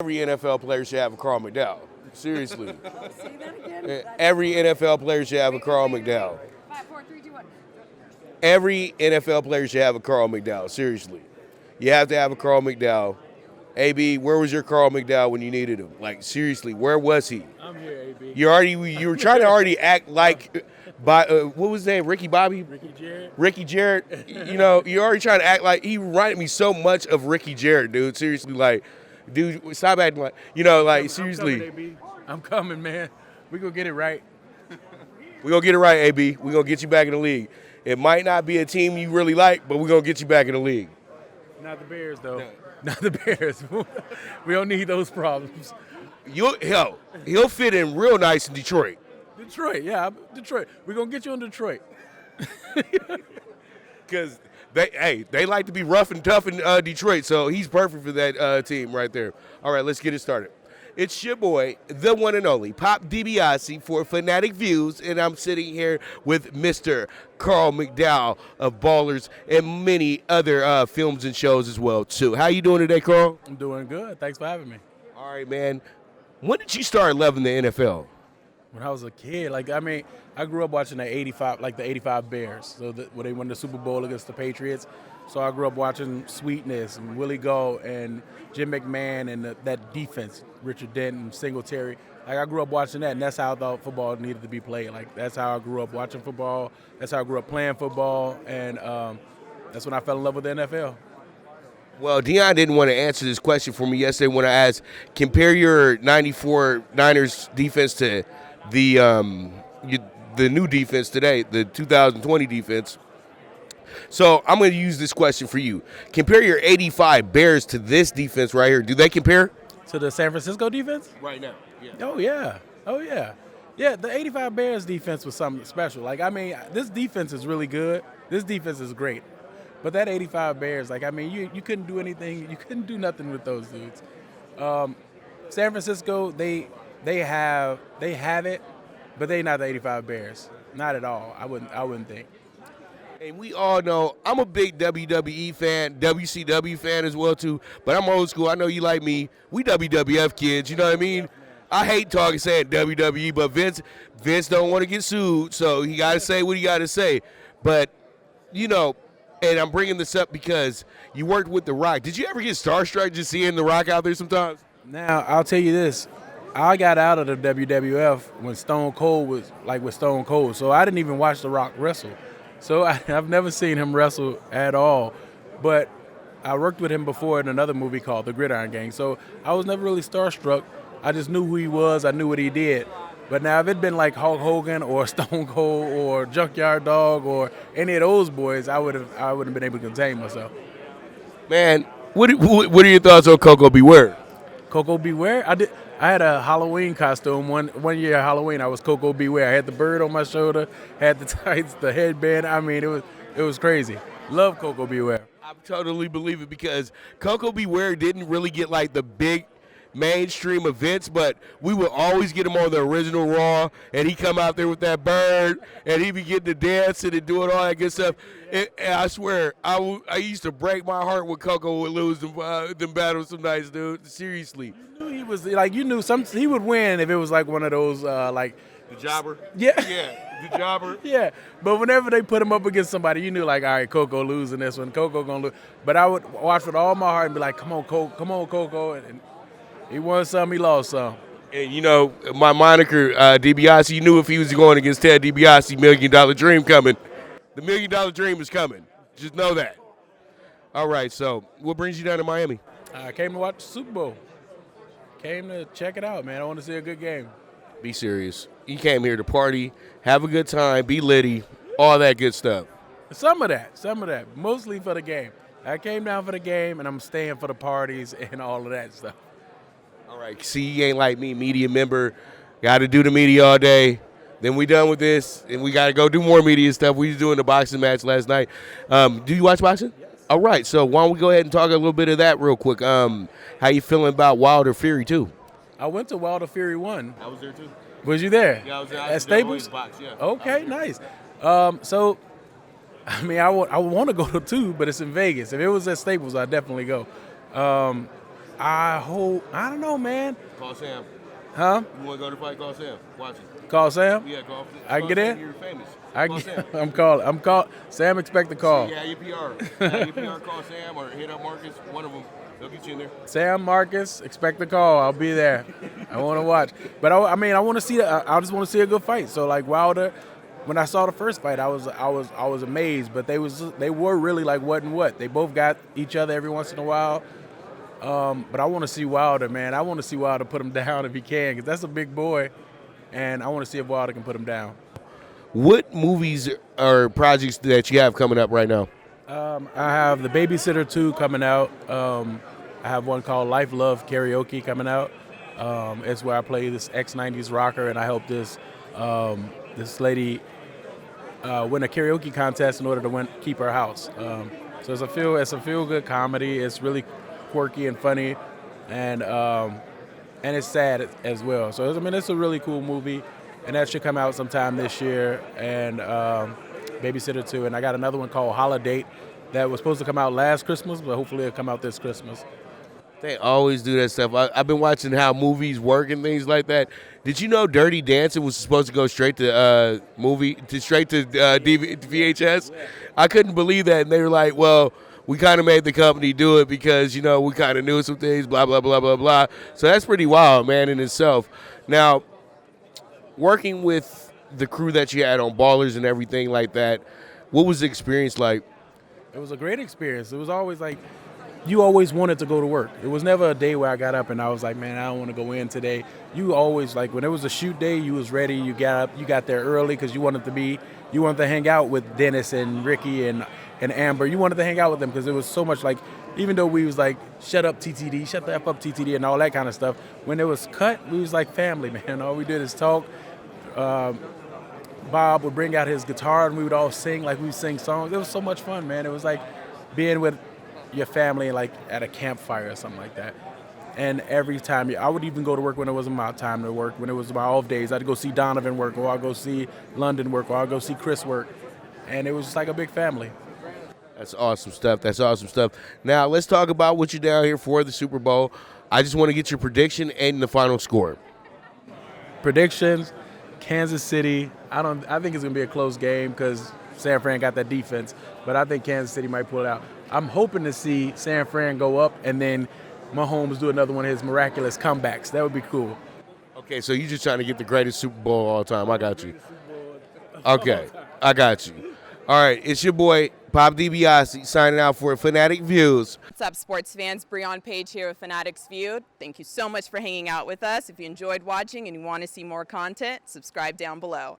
Every NFL player should have a Carl McDowell. Seriously. Say that again. Every NFL player should have a Carl McDowell. 5, 4, 3, 2, 1. Every NFL player should have a Carl McDowell. Seriously. You have to have a Carl McDowell. AB, where was your Carl McDowell when you needed him? Like, seriously, where was he? I'm here, AB. You were trying to already act like, what was his name? Ricky Bobby? Ricky Jarrett. Ricky Jarrett. You're already trying to act like, he reminded me so much of Ricky Jarrett, dude. Seriously, like, dude, stop acting like, seriously. I'm coming, AB. I'm coming, man. We gonna get it right. We're going to get it right, AB. We're going to get you back in the league. It might not be a team you really like, but we're going to get you back in the league. Not the Bears, though. No. Not the Bears. We don't need those problems. He'll fit in real nice in Detroit. Detroit, yeah, Detroit. We're gonna get you in Detroit. Because they like to be rough and tough in Detroit, so he's perfect for that team right there. All right, let's get it started. It's your boy, the one and only Pop DiBiase for Fanatic Views, and I'm sitting here with Mr. Carl McDowell of Ballers and many other films and shows as well, too. How you doing today, Carl? I'm doing good. Thanks for having me. All right, man. When did you start loving the NFL? When I was a kid, I grew up watching the '85 Bears. So when they won the Super Bowl against the Patriots. So I grew up watching Sweetness and Willie Gault and Jim McMahon and that defense, Richard Denton, Singletary. I grew up watching that, and that's how I thought football needed to be played. That's how I grew up watching football. That's how I grew up playing football, and that's when I fell in love with the NFL. Well, Deion didn't want to answer this question for me yesterday when I asked, compare your 94 Niners defense to the new defense today, the 2020 defense. So I'm going to use this question for you. Compare your 85 Bears to this defense right here. Do they compare? To the San Francisco defense? Right now, yeah. Oh, yeah. Yeah, the 85 Bears defense was something special. This defense is really good. This defense is great. But that 85 Bears, you couldn't do anything. You couldn't do nothing with those dudes. San Francisco, they have it, but they not the 85 Bears. Not at all. I wouldn't think. And we all know I'm a big WWE fan, WCW fan as well too. But I'm old school. I know you like me. We WWF kids. You know what I mean? I hate saying WWE, but Vince don't want to get sued, so he got to say what he got to say. But and I'm bringing this up because you worked with The Rock. Did you ever get starstruck just seeing The Rock out there sometimes? Now, I'll tell you this. I got out of the WWF when Stone Cold was with Stone Cold, so I didn't even watch The Rock wrestle. So I've never seen him wrestle at all. But I worked with him before in another movie called The Gridiron Gang, so I was never really starstruck. I just knew who he was. I knew what he did. But now, if it'd been like Hulk Hogan or Stone Cold or Junkyard Dog or any of those boys, I wouldn't have been able to contain myself. Man, what are your thoughts on Coco Beware? Coco Beware? I had a Halloween costume one year. Halloween, I was Coco Beware. I had the bird on my shoulder, had the tights, the headband. It was crazy. Love Coco Beware. I totally believe it because Coco Beware didn't really get like the big mainstream events, but we would always get him on the original Raw, and he come out there with that bird, and he be getting to dancing and doing all that good stuff. And I swear, I used to break my heart when Coco would lose them battles some nights, dude. Seriously. You knew he was he would win if it was like one of those the jobber. Yeah. Yeah, the jobber. Yeah, but whenever they put him up against somebody, you knew all right, Coco losing this one. Coco gonna lose. But I would watch with all my heart and be like, come on, Coco, and he won some, he lost some. And my moniker, DiBiase, you knew if he was going against Ted DiBiase, $1 Million Dream coming. The $1 Million Dream is coming. Just know that. All right, so what brings you down to Miami? I came to watch the Super Bowl. Came to check it out, man. I want to see a good game. Be serious. You came here to party, have a good time, be litty, all that good stuff. Some of that. Mostly for the game. I came down for the game, and I'm staying for the parties and all of that stuff. All right, see, you ain't like me, media member. Got to do the media all day. Then we done with this, and we got to go do more media stuff. We was doing the boxing match last night. Do you watch boxing? Yes. All right, so why don't we go ahead and talk a little bit of that real quick. How you feeling about Wilder Fury 2? I went to Wilder Fury 1. I was there, too. Was you there? Yeah, I was there. At Staples? Box, yeah. Okay, nice. So, I want to go to 2, but it's in Vegas. If it was at Staples, I'd definitely go. I don't know, man. Call Sam. Huh? You want to go to the fight? Call Sam. Watch it. Call Sam? Yeah, call. I can get in? You're famous. I Call can, Sam. I'm call. Sam, expect the call. Yeah, your PR. Your PR, call Sam or hit up Marcus. One of them. They'll get you in there. Sam, Marcus, expect the call. I'll be there. I want to watch. But I mean, I want to see. I just want to see a good fight. So like Wilder, when I saw the first fight, I was amazed. But they were really like what and what. They both got each other every once in a while. But I want to see Wilder, man. I want to see Wilder put him down if he can, because that's a big boy, and I want to see if Wilder can put him down. What movies or projects that you have coming up right now? I have The Babysitter 2 coming out. I have one called Life Love Karaoke coming out. It's where I play this ex-90s rocker, and I help this lady win a karaoke contest in order to keep her house. So it's a feel-good comedy. It's really quirky and funny, and it's sad as well. So I mean, it's a really cool movie, and that should come out sometime this year. And Babysitter 2, and I got another one called Holiday that was supposed to come out last Christmas, but hopefully it'll come out this Christmas. They always do that stuff. I've been watching how movies work and things like that. Did you know Dirty Dancing was supposed to go straight to VHS? I couldn't believe that, and they were like, well, we kind of made the company do it because, we kind of knew some things, blah, blah, blah, blah, blah. So that's pretty wild, man, in itself. Now, working with the crew that you had on Ballers and everything like that, what was the experience like? It was a great experience. It was always like, you always wanted to go to work. It was never a day where I got up and I was like, man, I don't want to go in today. You always, like, when it was a shoot day, you was ready. You got up, you got there early because you wanted to hang out with Dennis and Ricky and Amber. You wanted to hang out with them because it was so much like, even though we was like, shut up TTD, shut the F up TTD and all that kind of stuff, when it was cut, we was like family, man. All we did is talk. Bob would bring out his guitar and we would all sing, like we would sing songs. It was so much fun, man. It was like being with your family like at a campfire or something like that. And every time, I would even go to work when it wasn't my time to work. When it was my off days, I'd go see Donovan work, or I'd go see London work, or I'd go see Chris work. And it was just like a big family. That's awesome stuff. That's awesome stuff. Now, let's talk about what you're down here for, the Super Bowl. I just want to get your prediction and the final score. Predictions, Kansas City. I think it's going to be a close game because San Fran got that defense, but I think Kansas City might pull it out. I'm hoping to see San Fran go up and then Mahomes do another one of his miraculous comebacks. That would be cool. Okay, so you're just trying to get the greatest Super Bowl of all time. I got you. Okay, I got you. All right, it's your boy, Pop DiBiase, signing out for Fanatic Views. What's up, sports fans? Breon Page here with Fanatics Viewed. Thank you so much for hanging out with us. If you enjoyed watching and you want to see more content, subscribe down below.